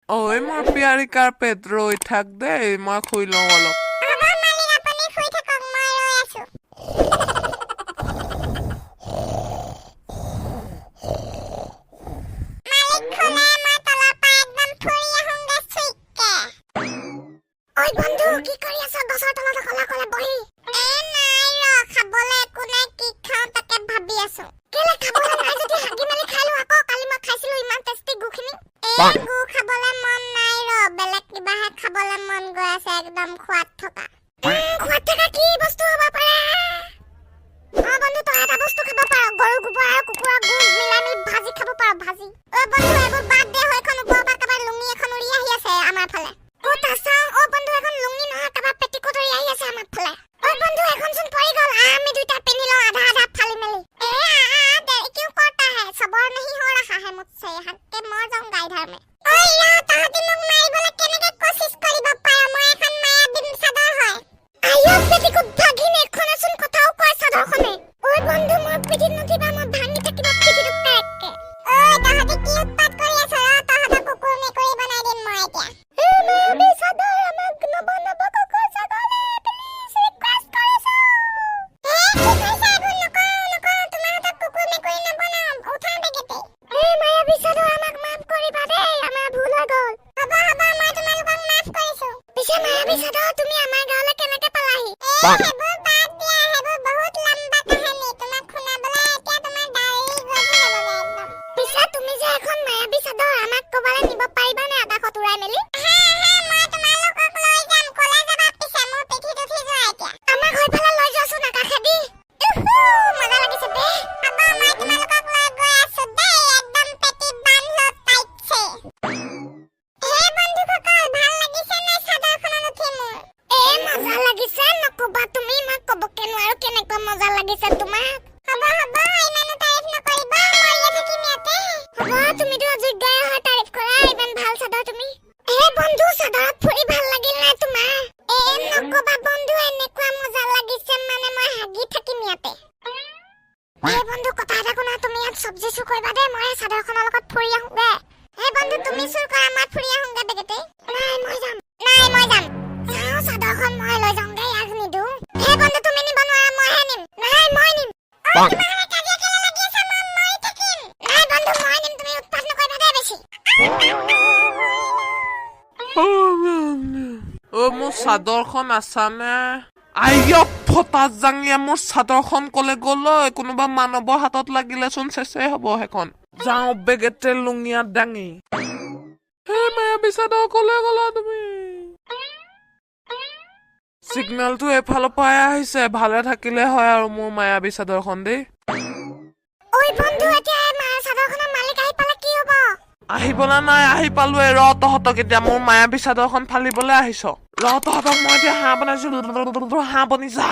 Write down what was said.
ঐ মোৰ পিয়াৰী কাৰ্পেট ৰৈ থাক দেই মই শুই লওঁ অলপ মোৰ চাদৰখন আছানে আইয়া ফটা জাঙিয়া মোৰ চাদৰখন কলে গ'ল কোনোবা মানৱৰ হাতত লাগিলেচোন চেচে হ'ব সেইখন যাওঁ বেগেতে লুঙিয়া দাঙি হে মায়াবী চাদৰ কলে গ'লা তুমি সিগনেলটো এফালৰ পৰাই আহিছে ভালে থাকিলে হয় আৰু মোৰ মায়াবী চাদৰখন দেই আহিবলা নাই আহি পালোৱে ৰ তহঁতক এতিয়া মোৰ মায়াবী চাদৰখন ফালিবলৈ আহিছ ৰ তহঁতক মই এতিয়া হাঁহ বনাইছো হাঁহ বনি যা